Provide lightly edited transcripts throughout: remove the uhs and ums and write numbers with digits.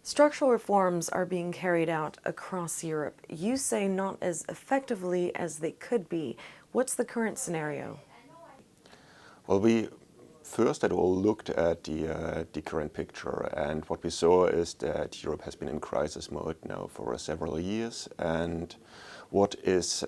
Structural reforms are being carried out across Europe. You say not as effectively as they could be. What's the current scenario? Well, we first at all looked at the current picture, and what we saw is that Europe has been in crisis mode now for several years. And what is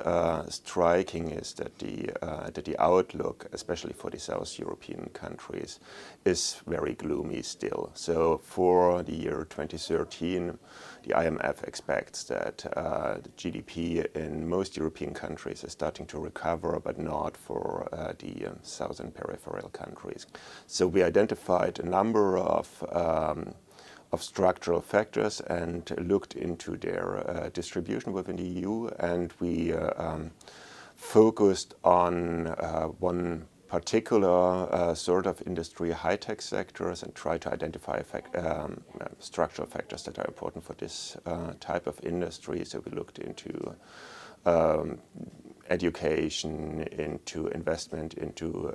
striking is that the outlook, especially for the South European countries, is very gloomy still. So for the year 2013, the IMF expects that the GDP in most European countries is starting to recover, but not for the southern peripheral countries. So we identified a number of structural factors and looked into their distribution within the EU, and we focused on one particular sort of industry, high-tech sectors, and try to identify structural factors that are important for this type of industry. So we looked into education, into investment, into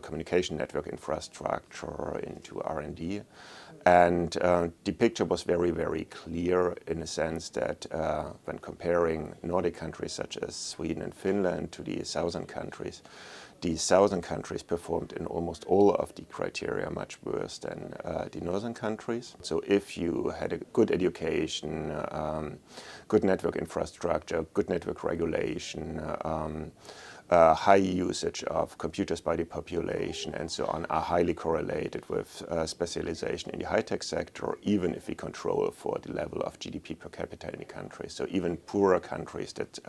communication network infrastructure, into R&D. And the picture was very, very clear in the sense that when comparing Nordic countries such as Sweden and Finland to the southern countries performed in almost all of the criteria much worse than the northern countries. So if you had a good education, good network infrastructure, good network regulation, high usage of computers by the population and so on, are highly correlated with specialization in the high-tech sector, even if we control for the level of GDP per capita in the country. So even poorer countries that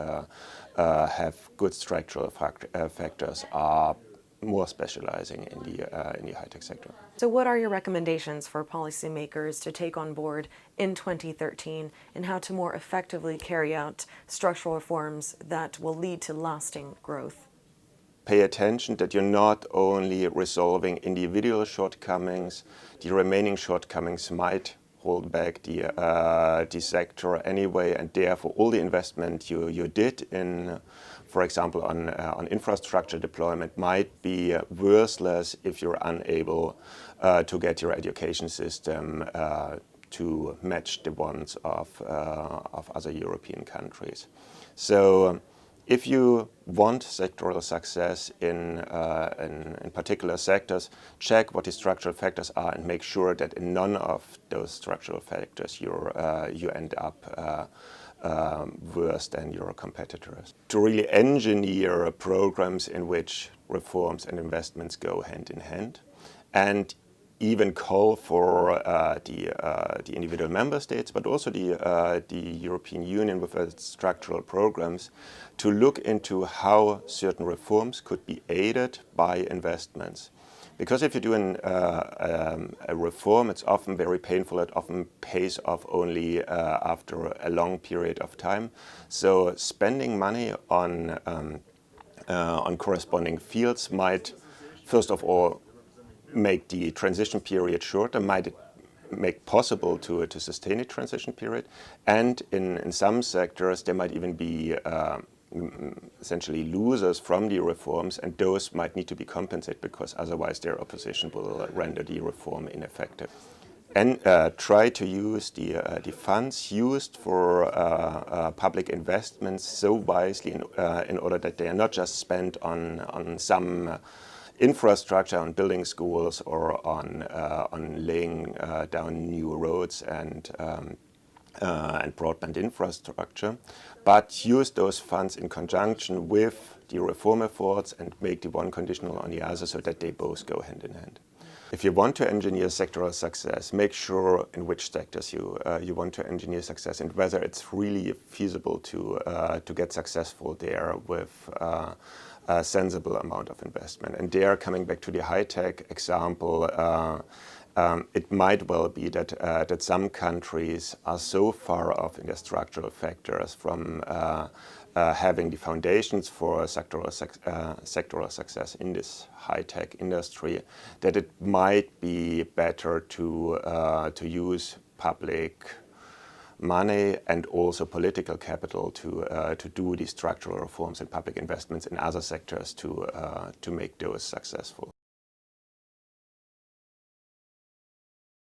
have good structural factors are more specializing in the high-tech sector. So what are your recommendations for policymakers to take on board in 2013 and how to more effectively carry out structural reforms that will lead to lasting growth? Pay attention that you're not only resolving individual shortcomings, the remaining shortcomings might hold back the sector anyway, and therefore all the investment you did in, for example, on infrastructure deployment might be worthless if you're unable to get your education system to match the ones of other European countries. So if you want sectoral success in particular sectors, check what the structural factors are and make sure that in none of those structural factors you end up worse than your competitors. To really engineer programs in which reforms and investments go hand in hand, and even call for the individual member states, but also the European Union with its structural programs to look into how certain reforms could be aided by investments. Because if you do a reform, it's often very painful. It often pays off only after a long period of time. So spending money on corresponding fields might, first of all, make the transition period shorter, might make possible to sustain a transition period, and in some sectors there might even be essentially losers from the reforms, and those might need to be compensated because otherwise their opposition will render the reform ineffective. And try to use the funds used for public investments so wisely in order that they are not just spent on some infrastructure, on building schools or on laying down new roads and broadband infrastructure, but use those funds in conjunction with the reform efforts and make the one conditional on the other so that they both go hand in hand. If you want to engineer sectoral success, make sure in which sectors you want to engineer success and whether it's really feasible to get successful there with a sensible amount of investment. And there, coming back to the high-tech example, it might well be that some countries are so far off in their structural factors from having the foundations for sectoral success in this high-tech industry that it might be better to use public money and also political capital to do these structural reforms and public investments in other sectors to make those successful.